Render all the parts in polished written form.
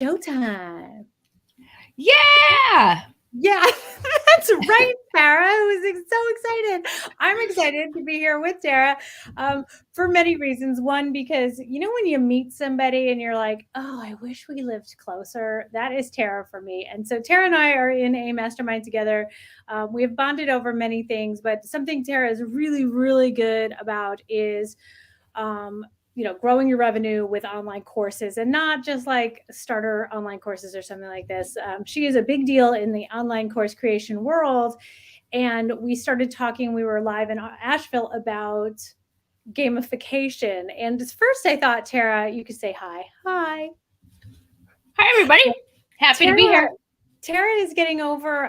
Showtime. Yeah. Yeah, that's right, Tara. I was so excited. I'm excited to be here with Tara for many reasons. One, because when you meet somebody and you're like, oh, I wish we lived closer, that is Tara for me. And so Tara and I are in a mastermind together. We have bonded over many things, but something Tara is really, really good about is um, growing your revenue with online courses and not just like starter online courses or something like this. She is a big deal in the online course creation world. And we started talking, we were live in Asheville about gamification. And first I thought, Tara, you could say hi. Hi. Hi, everybody. Happy to be Tara here. Tara is getting over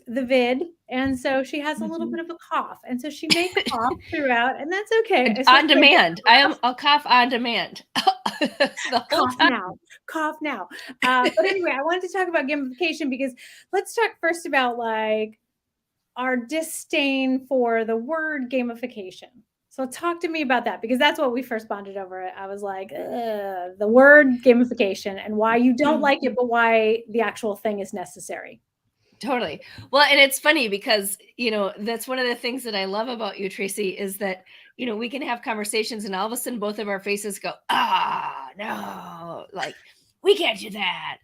the vid, and so she has a little Mhm. bit of a cough, and so she may cough throughout, and that's okay, On especially demand. I'll cough on demand the whole cough time. now, cough now. But anyway, I wanted to talk about gamification because let's talk first about like our disdain for the word gamification. So talk to me about that because that's what we first bonded over. I was like, the word gamification and why you don't like it, but why the actual thing is necessary. Totally. Well, and it's funny because, that's one of the things that I love about you, Tracy, is that, we can have conversations and all of a sudden both of our faces go, no, like, we can't do that.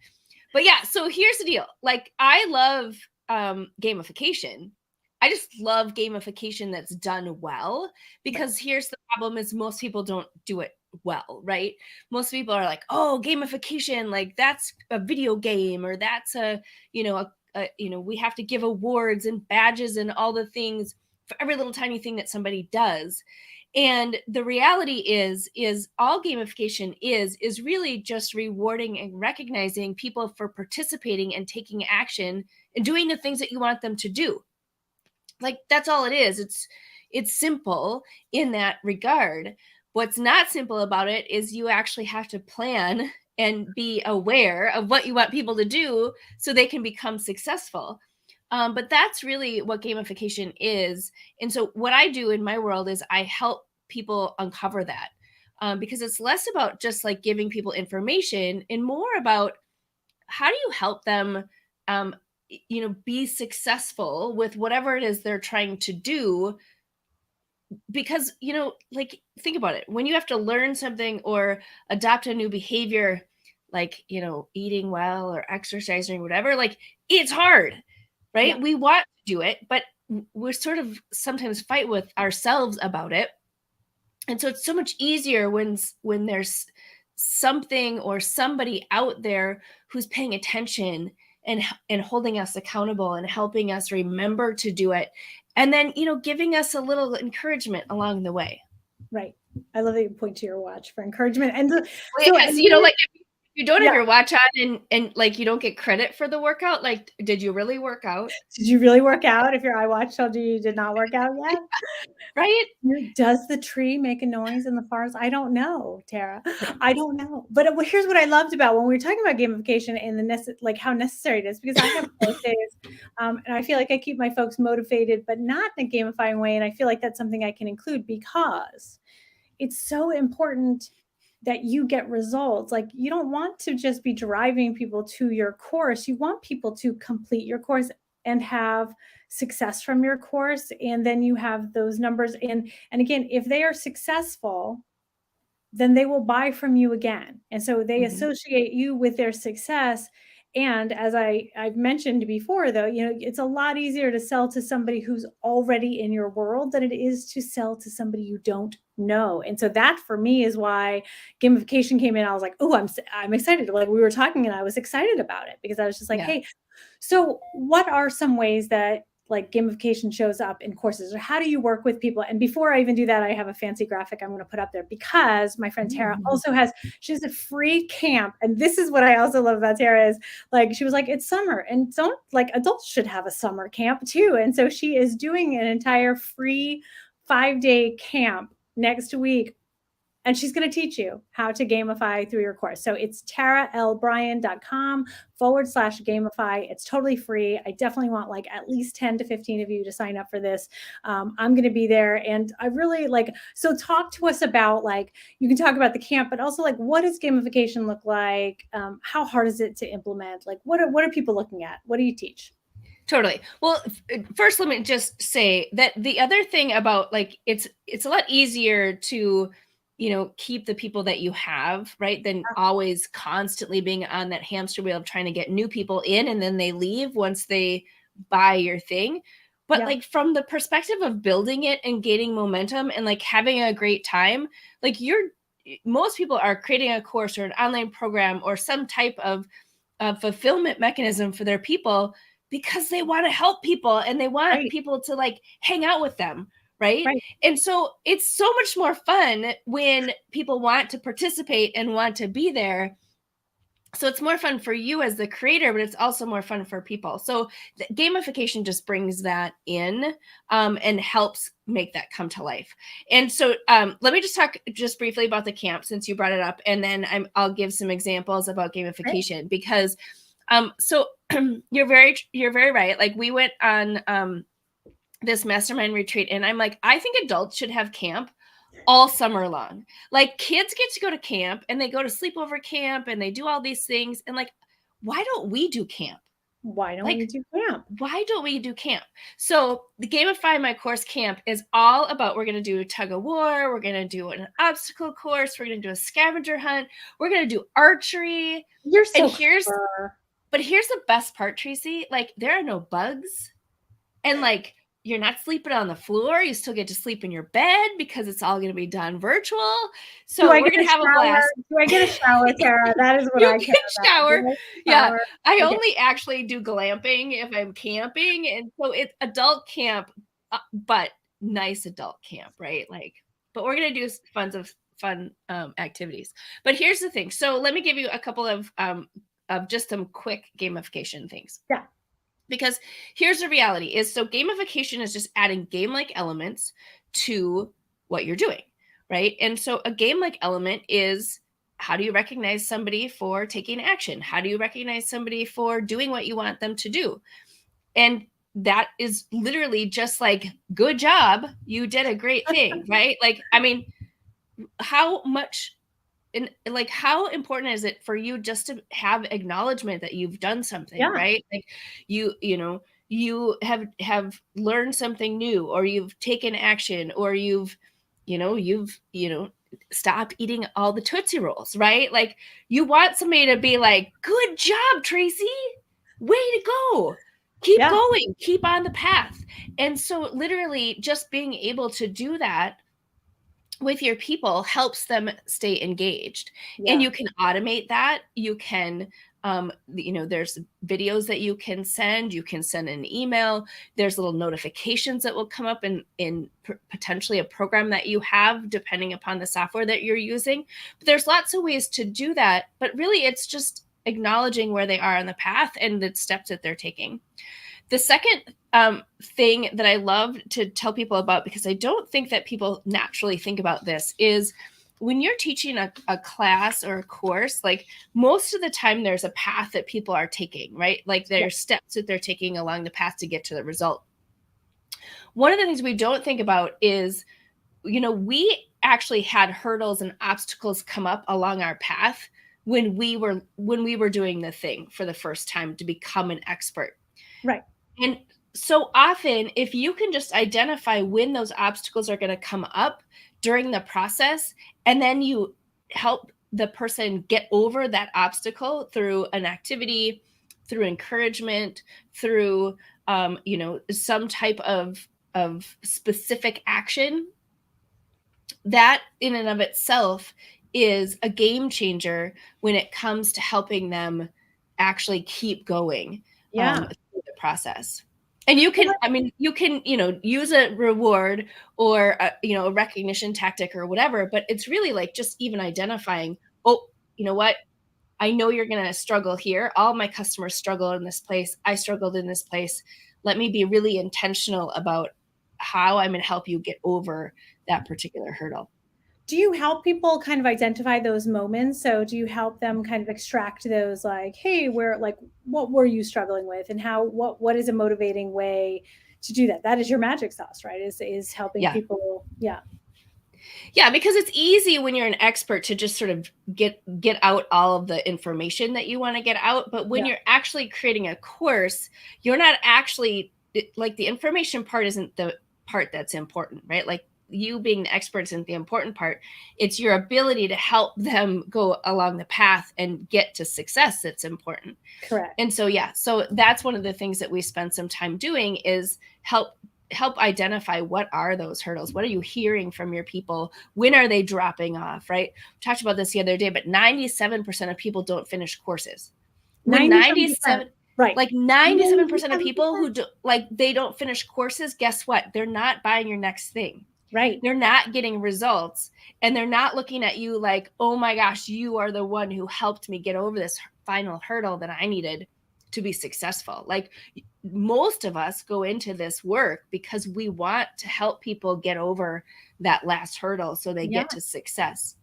But yeah, so here's the deal. Like, I love gamification. I just love gamification that's done well Right. because here's the problem is most people don't do it well, right? Most people are like, oh, gamification, like that's a video game or that's we have to give awards and badges and all the things for every little tiny thing that somebody does. And the reality is all gamification is really just rewarding and recognizing people for participating and taking action and doing the things that you want them to do. Like that's all it is. It's simple in that regard. What's not simple about it is you actually have to plan and be aware of what you want people to do so they can become successful. But that's really what gamification is. And so what I do in my world is I help people uncover that, because it's less about just like giving people information and more about how do you help them um, be successful with whatever it is they're trying to do. Because like think about it, when you have to learn something or adopt a new behavior, like eating well or exercising or whatever, like it's hard, Yeah. right? We want to do it, but we're sort of sometimes fight with ourselves about it. And so it's so much easier when there's something or somebody out there who's paying attention and holding us accountable and helping us remember to do it, and then giving us a little encouragement along the way. Right. I love that you point to your watch for encouragement. And Well, so, yeah, and so here, like if you don't have yeah. your watch on and like you don't get credit for the workout, like did you really work out? Did you really work out if your iWatch told you did not work out yet? Right. Does the tree make a noise in the forest? I don't know, Tara. I don't know. But here's what I loved about when we were talking about gamification and like how necessary it is, because I have courses, and I feel like I keep my folks motivated, but not in a gamifying way. And I feel like that's something I can include because it's so important that you get results. Like you don't want to just be driving people to your course. You want people to complete your course and have success from your course, and then you have those numbers. And again, if they are successful, then they will buy from you again. And so they Mhm. associate you with their success. And as I've mentioned before, though, it's a lot easier to sell to somebody who's already in your world than it is to sell to somebody you don't know. And so that for me is why gamification came in. I was like, oh, I'm excited. Like we were talking and I was excited about it because I was just like, Yeah. hey, so what are some ways that like gamification shows up in courses, or how do you work with people? And before I even do that, I have a fancy graphic I'm going to put up there because my friend Tara Mhm. also she has a free camp. And this is what I also love about Tara is like, she was like, it's summer and don't like adults should have a summer camp too. And so she is doing an entire free 5-day camp next week and she's going to teach you how to gamify through your course. So it's taralbryan.com/gamify. It's totally free. I definitely want like at least 10 to 15 of you to sign up for this. I'm going to be there. And I really like, so talk to us about like, you can talk about the camp, but also like, what does gamification look like? How hard is it to implement? Like, what are people looking at? What do you teach? Totally. Well, first, let me just say that the other thing about like it's a lot easier to, keep the people that you have, right, than always constantly being on that hamster wheel of trying to get new people in and then they leave once they buy your thing. But Yeah, like from the perspective of building it and gaining momentum and like having a great time, like most people are creating a course or an online program or some type of fulfillment mechanism for their people because they want to help people and they want right, people to like hang out with them, right? right, And so it's so much more fun when people want to participate and want to be there. So it's more fun for you as the creator, but it's also more fun for people. So gamification just brings that in, and helps make that come to life. And so let me just talk just briefly about the camp since you brought it up, and then I'll give some examples about right. gamification because so you're very right. Like we went on this mastermind retreat, and I'm like, I think adults should have camp all summer long. Like kids get to go to camp and they go to sleepover camp and they do all these things. And like, why don't we do camp? Why don't we Like, do camp? why don't we do camp? So the Gamify My Course camp is all about, we're going to do tug of war. We're going to do an obstacle course. We're going to do a scavenger hunt. We're going to do archery. You're And so clever. here's the best part, Tracy. Like there are no bugs. And like you're not sleeping on the floor. You still get to sleep in your bed because it's all going to be done virtual. Do So I we're get going a to have a shower? blast. Do I get a shower, Tara? That is what You I can care about. Do shower. I get a Yeah. shower? I Okay. only actually do glamping if I'm camping. And so it's adult camp, but nice adult camp, right? Like, but we're going to do fun activities. But here's the thing. So let me give you a couple of just some quick gamification things. Yeah. Because here's the reality is, so gamification is just adding game-like elements to what you're doing, right? And so a game-like element is, how do you recognize somebody for taking action? How do you recognize somebody for doing what you want them to do? And that is literally just like, good job, you did a great thing, right? Like, I mean, how much, and like how important is it for you just to have acknowledgement that you've done something, Yeah. right? Like you have learned something new, or you've taken action, or you've stop eating all the Tootsie Rolls, right? Like you want somebody to be like, good job, Tracy, way to go, keep Yeah. going, keep on the path. And so literally just being able to do that with your people helps them stay engaged. And Yeah. you can automate that. You can there's videos that you can send an email, there's little notifications that will come up in potentially a program that you have depending upon the software that you're using. But there's lots of ways to do that, but really it's just acknowledging where they are on the path and the steps that they're taking. The second thing that I love to tell people about, because I don't think that people naturally think about this, is when you're teaching a class or a course, like most of the time there's a path that people are taking, right? Like Yeah. there's steps that they're taking along the path to get to the result. One of the things we don't think about is, we actually had hurdles and obstacles come up along our path when we were doing the thing for the first time to become an expert. Right. And so often, if you can just identify when those obstacles are going to come up during the process, and then you help the person get over that obstacle through an activity, through encouragement, through some type of specific action, that in and of itself is a game changer when it comes to helping them actually keep going Yeah. through the process. And you can, I mean, you can, use a reward or a recognition tactic or whatever, but it's really like just even identifying, oh, you know what? I know you're going to struggle here. All my customers struggle in this place. I struggled in this place. Let me be really intentional about how I'm going to help you get over that particular hurdle. Do you help people kind of identify those moments? So do you help them kind of extract those, like, hey, where, like, what were you struggling with, and how, what is a motivating way to do that? That is your magic sauce, right? Is helping Yeah. people. Yeah. Yeah, because it's easy when you're an expert to just sort of get out all of the information that you want to get out, but when Yeah. you're actually creating a course, you're not actually like, the information part isn't the part that's important, right? Like, you being the expert isn't the important part. It's your ability to help them go along the path and get to success that's important. Correct. And so, yeah, so that's one of the things that we spend some time doing, is help identify what are those hurdles. What are you hearing from your people? When are they dropping off, right? We talked about this the other day, but 97% of people don't finish courses. When 97%. 97 Right. like 97% of people 97%. who do, like, they don't finish courses, guess what? They're not buying your next thing. Right. They're not getting results, and they're not looking at you like, oh my gosh, you are the one who helped me get over this final hurdle that I needed to be successful. Like, most of us go into this work because we want to help people get over that last hurdle so they Yeah. get to success.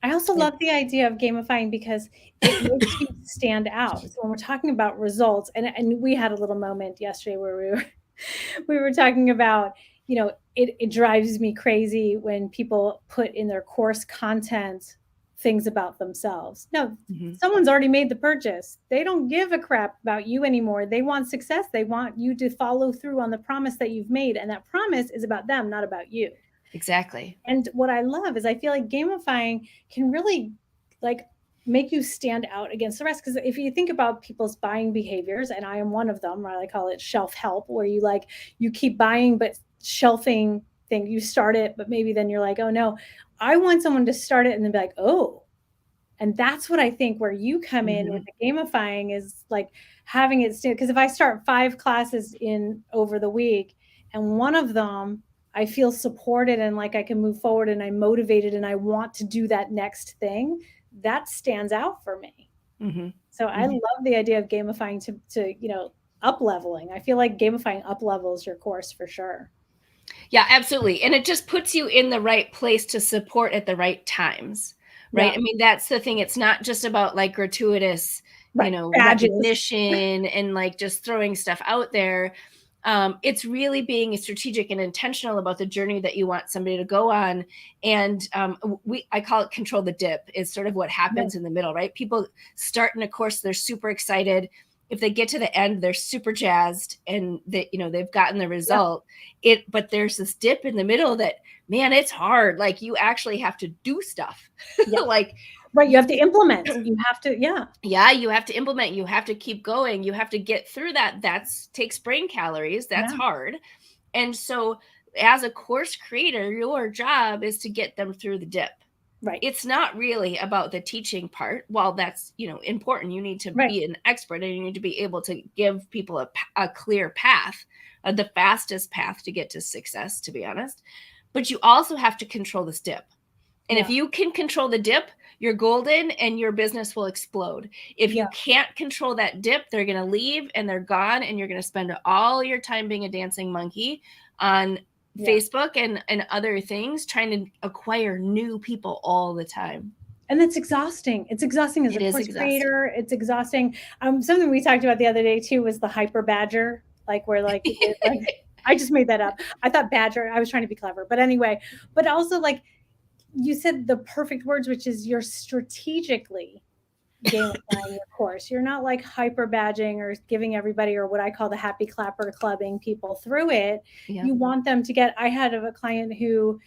I also And love the idea of gamifying because it makes you stand out. So when we're talking about results, and we had a little moment yesterday where we were talking about, it drives me crazy when people put in their course content things about themselves. No, Mhm. someone's already made the purchase. They don't give a crap about you anymore. They want success. They want you to follow through on the promise that you've made, and that promise is about them, not about you. Exactly. And what I love is I feel like gamifying can really, like, make you stand out against the rest. Because if you think about people's buying behaviors, and I am one of them, right? I call it shelf help, where you keep buying but shelving thing. You start it, but maybe then you're like, oh no, I want someone to start it and then be like, oh. And that's what I think where you come in with Mhm. the gamifying is like having it stand. Because if I start 5 classes in over the week, and one of them I feel supported and like I can move forward and I'm motivated and I want to do that next thing, that stands out for me. Mhm. So I Mhm. love the idea of gamifying to up leveling. I feel like gamifying up levels your course for sure. Yeah, absolutely. And it just puts you in the right place to support at the right times, right? Yeah. I mean, that's the thing. It's not just about like gratuitous, Right. Badges. recognition and like just throwing stuff out there. It's really being strategic and intentional about the journey that you want somebody to go on. And I call it control the dip, is sort of what Yeah. happens in the middle, right? People start in a course, they're super excited. If they get to the end, they're super jazzed and they've gotten the Yeah. result. But there's this dip in the middle that, man, it's hard. Like, you actually have to do stuff. Yeah. Like, Right. You have to implement. You have to, yeah. yeah, you have to implement, you have to keep going, you have to get through that. That's takes brain calories, that's Yeah. hard. And so, as a course creator, your job is to get them through the dip. Right. It's not really about the teaching part. While that's important, you need to Right. be an expert and you need to be able to give people a clear path, the fastest path to get to success, to be honest. But you also have to control this dip. And if Yeah. you can control the dip, you're golden and your business will explode. If Yeah. you can't control that dip, they're going to leave and they're gone, and you're going to spend all your time being a dancing monkey on Yeah. Facebook and other things, trying to acquire new people all the time. And that's exhausting. It's exhausting as a It is course exhausting. creator. It's exhausting. Something we talked about the other day too was the hyper badger, like where like I just made that up. I thought badger. I was trying to be clever, but anyway. But also, like, you said the perfect words, which is you're strategically gamifying your course. You're not like hyper badging or giving everybody, or what I call the happy clapper clubbing people through it. Yeah. You want them to get. I had a client who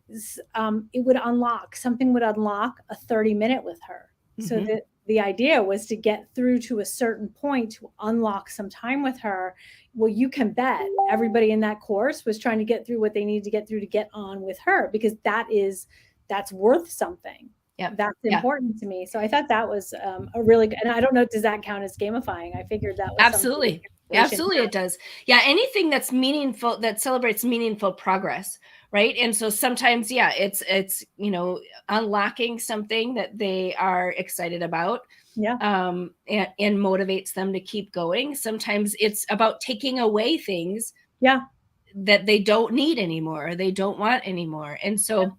it would unlock, something would unlock a 30-minute with her. So Mm-hmm. the idea was to get through to a certain point to unlock some time with her. Well, you can bet everybody in that course was trying to get through what they needed to get through to get on with her, because that's worth something. Yep. That's Yeah. important to me. So I thought that was a really good, and I don't know, does that count as gamifying? I figured that was something. Absolutely. Absolutely, it does. Yeah, anything that's meaningful, that celebrates meaningful progress, right? And so sometimes, yeah, it's unlocking something that they are excited about, Yeah. and motivates them to keep going. Sometimes it's about taking away things Yeah. that they don't need anymore, or they don't want anymore. And Yeah. so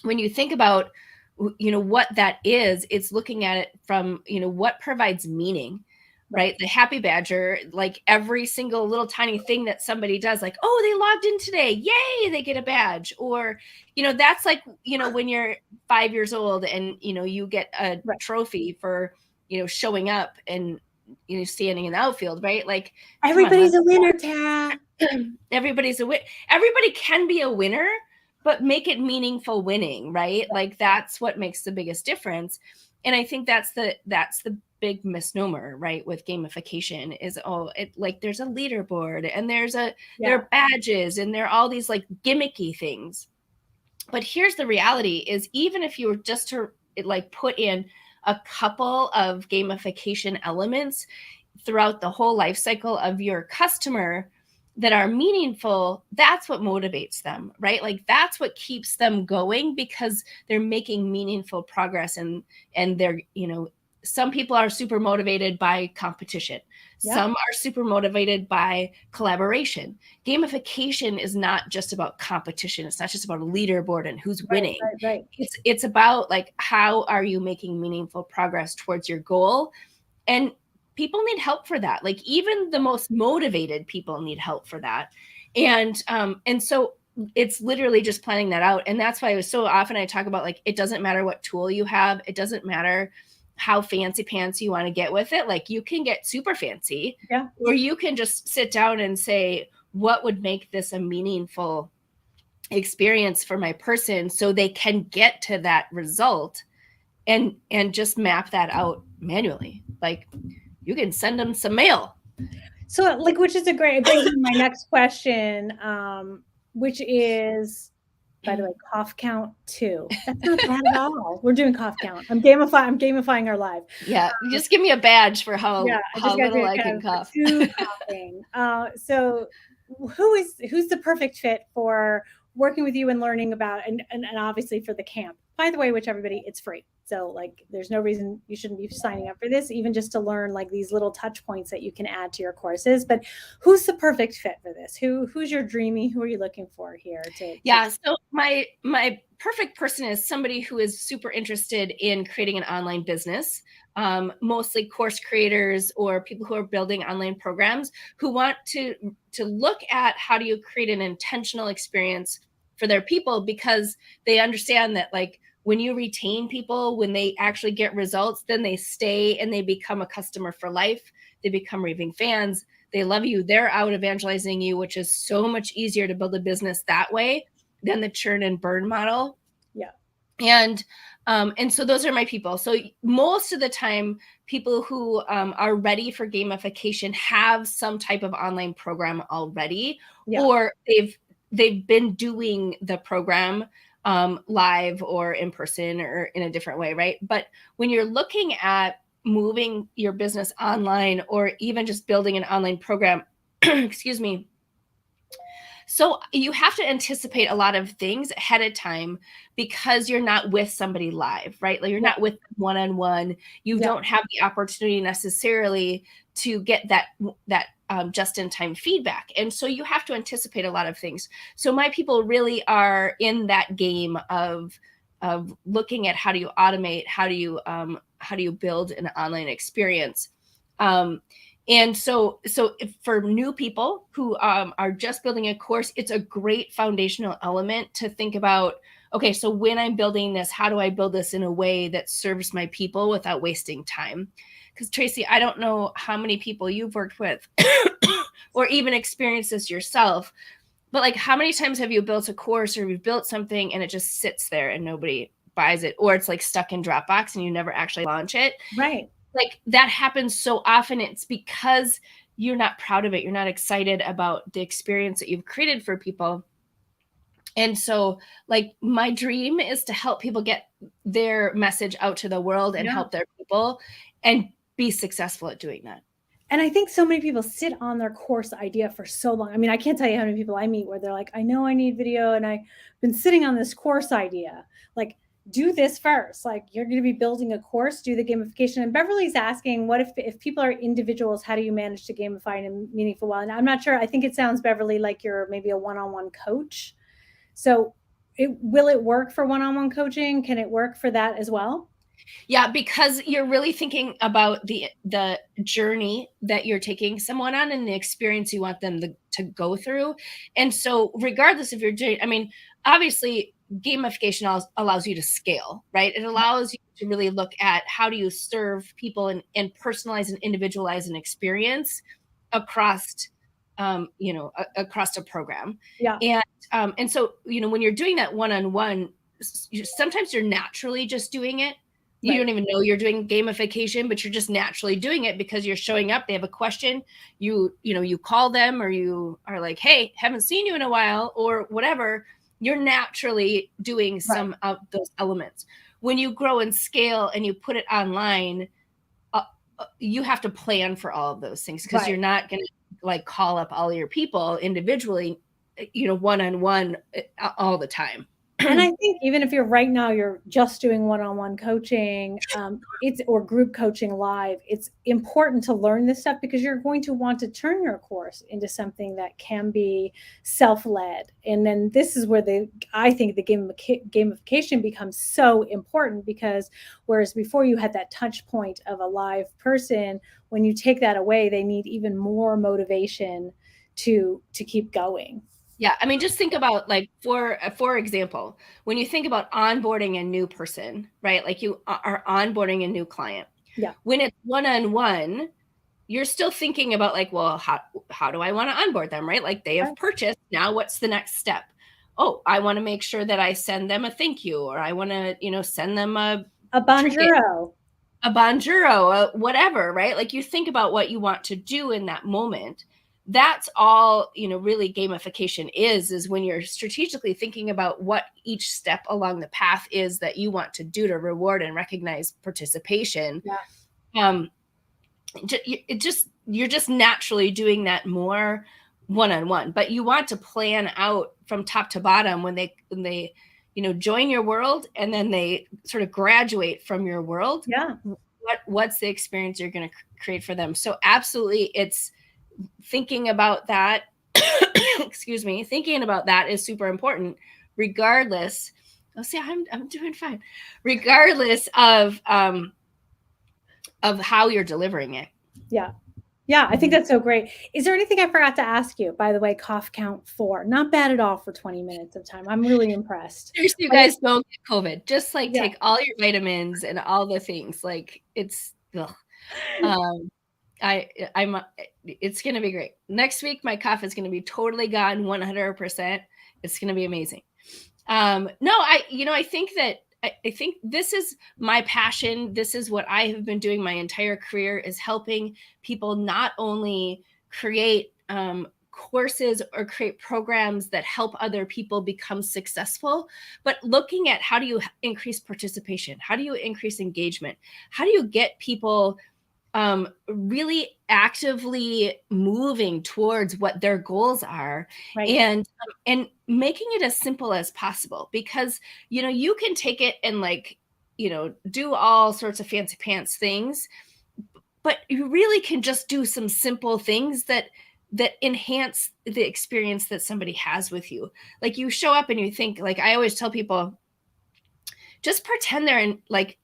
when you think about, what that is, it's looking at it from, what provides meaning, right? The happy badger, like every single little tiny thing that somebody does, like, oh, they logged in today, yay, they get a badge. Or, that's like, when you're 5 years old and, you get a Right. trophy for, showing up and, standing in the outfield, right? Like, come on, Everybody's a winner, Tara. everybody's a win. Everybody can be a winner, but make it meaningful winning, right? Like that's what makes the biggest difference. And I think that's the big misnomer, right, with gamification is, oh, it, like there's a leaderboard and there are badges and there are all these like gimmicky things. But here's the reality is, even if you were just to like put in a couple of gamification elements throughout the whole life cycle of your customer that are meaningful, that's what motivates them, right? Like that's what keeps them going, because they're making meaningful progress. And they're, some people are super motivated by competition. Some are super motivated by collaboration. Gamification is not just about competition. It's not just about a leaderboard and who's winning. Right. It's about like, how are you making meaningful progress towards your goal? And people need help for that. Like even the most motivated people need help for that. And so it's literally just planning that out. And that's why it was so often I talk about, like, it doesn't matter what tool you have. It doesn't matter how fancy pants you want to get with it. Like you can get super fancy, or you can just sit down and say, what would make this a meaningful experience for my person so they can get to that result, and just map that out manually. Like you can send them some mail. So, like, which is a great, it brings me to my next question, which is, by the way, cough count 2. That's not bad at all. We're doing cough count. I'm gamifying our live. Yeah, just give me a badge for how I just got little to I kind can of cough. 2 coughing. So, who's the perfect fit for working with you and learning about, and obviously for the camp, by the way, which everybody, it's free. So like there's no reason you shouldn't be signing up for this, even just to learn like these little touch points that you can add to your courses. But who's the perfect fit for this? Who's your dreamy? Who are you looking for here So my perfect person is somebody who is super interested in creating an online business. Mostly course creators or people who are building online programs, who want to look at how do you create an intentional experience for their people, because they understand that, like, when you retain people, when they actually get results, then they stay and they become a customer for life. They become raving fans. They love you. They're out evangelizing you, which is so much easier to build a business that way than the churn and burn model. And so those are my people. So most of the time, people who are ready for gamification have some type of online program already, or they've been doing the program live or in person or in a different way, right? But when you're looking at moving your business online, or even just building an online program, excuse me, so you have to anticipate a lot of things ahead of time, because you're not with somebody live, right? Like you're not with one-on-one. You don't have the opportunity necessarily to get that just-in-time feedback. And so you have to anticipate a lot of things. So my people really are in that game of looking at how do you automate, how do you build an online experience. And so for new people who are just building a course, it's a great foundational element to think about, okay, so when I'm building this, how do I build this in a way that serves my people without wasting time? Because Tracy, I don't know how many people you've worked with or even experienced this yourself, but like how many times have you built a course or you've built something and it just sits there and nobody buys it, or it's like stuck in Dropbox and you never actually launch it? Right. Like that happens so often. It's because you're not proud of it. You're not excited about the experience that you've created for people. And so like my dream is to help people get their message out to the world and help their people and be successful at doing that. And I think so many people sit on their course idea for so long. I mean, I can't tell you how many people I meet where they're like, I know I need video and I've been sitting on this course idea. Like, do this first. Like, you're going to be building a course, do the gamification. And Beverly's asking, what if people are individuals, how do you manage to gamify in a meaningful way? And I'm not sure. I think it sounds, Beverly, like you're maybe a one-on-one coach. So will it work for one-on-one coaching? Can it work for that as well? Yeah, because you're really thinking about the journey that you're taking someone on and the experience you want them to go through. And so regardless if you're doing, I mean, obviously gamification allows you to scale, right? It allows you to really look at how do you serve people and personalize and individualize an experience across across a program. Yeah. And so, when you're doing that one-on-one, sometimes you're naturally just doing it. You Right. don't even know you're doing gamification, but you're just naturally doing it because you're showing up. They have a question. You call them, or you are like, hey, haven't seen you in a while, or whatever. You're naturally doing Right. some of those elements. When you grow and scale and you put it online, you have to plan for all of those things, because Right. you're not going to like call up all your people individually, one-on-one all the time. And I think even if right now you're just doing one-on-one coaching, or group coaching live, it's important to learn this stuff, because you're going to want to turn your course into something that can be self-led. And then this is where I think the gamification becomes so important, because whereas before you had that touch point of a live person, when you take that away, they need even more motivation to keep going. Yeah, I mean, just think about, like, for example, when you think about onboarding a new person, right? Like, you are onboarding a new client. Yeah. When it's one-on-one, you're still thinking about, like, well, how do I want to onboard them, right? Like, they have Right. purchased. Now, what's the next step? Oh, I want to make sure that I send them a thank you, or I want to, send them a A trinket, bonjoro. a bonjuro, whatever, right? Like, you think about what you want to do in that moment. That's all, really gamification is when you're strategically thinking about what each step along the path is that you want to do to reward and recognize participation. Yeah. um you're just naturally doing that more one-on-one, but you want to plan out from top to bottom when they join your world, and then they sort of graduate from your world. Yeah. What's the experience you're going to create for them? So absolutely, it's thinking about that. Excuse me, thinking about that is super important, regardless. Oh, see, I'm doing fine, regardless of how you're delivering it. Yeah. Yeah, I think that's so great. Is there anything I forgot to ask you? By the way, cough count 4. Not bad at all for 20 minutes of time. I'm really impressed. Seriously, you But guys, don't get COVID. Just, like, yeah. take all your vitamins and all the things. Like, it's ugh. Um, it's gonna be great. Next week, my cough is gonna be totally gone, 100%. It's gonna be amazing. No, I think that I think this is my passion. This is what I have been doing my entire career, is helping people not only create courses or create programs that help other people become successful, but looking at how do you increase participation? How do you increase engagement? How do you get people really actively moving towards what their goals are, Right. and making it as simple as possible, because you can take it and, like, do all sorts of fancy pants things, but you really can just do some simple things that enhance the experience that somebody has with you. Like, you show up and you think, like, I always tell people, just pretend they're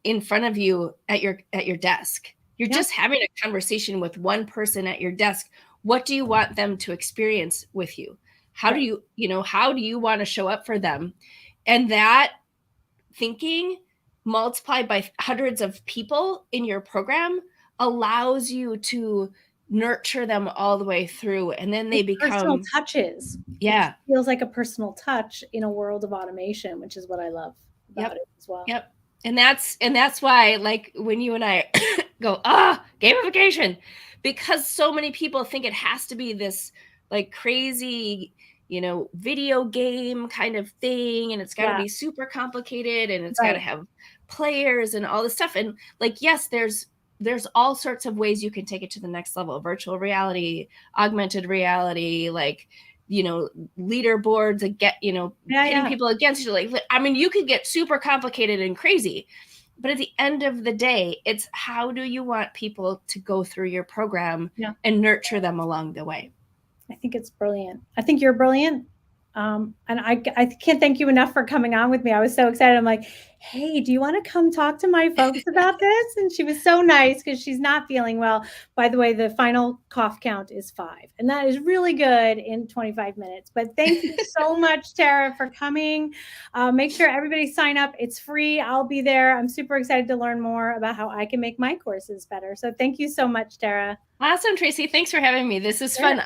in front of you at your desk. You're Yeah. just having a conversation with one person at your desk. What do you want them to experience with you? How do Right. how do you want to show up for them? And that thinking, multiplied by hundreds of people in your program, allows you to nurture them all the way through, and then they Like personal become. touches. It Yeah. feels like a personal touch in a world of automation, which is what I love about Yep. it as well. Yep. And that's why, like, when you and I go, gamification, because so many people think it has to be this, like, crazy, video game kind of thing, and it's got to Yeah. be super complicated, and it's got to Right. have players and all this stuff. And, like, yes, there's all sorts of ways you can take it to the next level: virtual reality, augmented reality, like, leaderboards and Yeah. pitting Yeah. people against each other. Like, I mean, you could get super complicated and crazy, but at the end of the day, it's how do you want people to go through your program Yeah. and nurture them along the way. I think it's brilliant. I think you're brilliant. And I can't thank you enough for coming on with me. I was so excited. I'm like, hey, do you want to come talk to my folks about this? And she was so nice because she's not feeling well. By the way, the final cough count is 5, and that is really good in 25 minutes. But thank you so much, Tara, for coming. Make sure everybody sign up. It's free. I'll be there. I'm super excited to learn more about how I can make my courses better. So thank you so much, Tara. Awesome, Tracy. Thanks for having me. This is fun.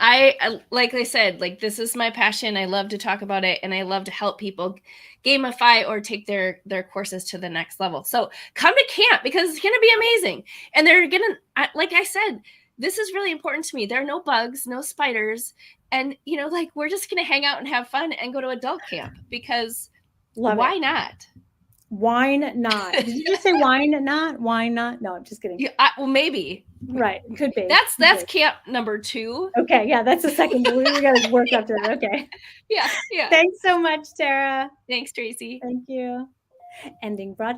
Like I said, like this is my passion. I love to talk about it, and I love to help people gamify or take their courses to the next level. So come to camp because it's going to be amazing. And they're going to, like I said, this is really important to me. There are no bugs, no spiders. And, you know, like we're just going to hang out and have fun and go to adult camp because why not? Wine not. Did you just say wine not? Wine not? No, I'm just kidding. Yeah, well, maybe. Right. Could be. That's camp number 2. Okay. Yeah, that's the second. We got to work up to it. Okay. Yeah. Yeah. Thanks so much, Tara. Thanks, Tracy. Thank you. Ending broadcast.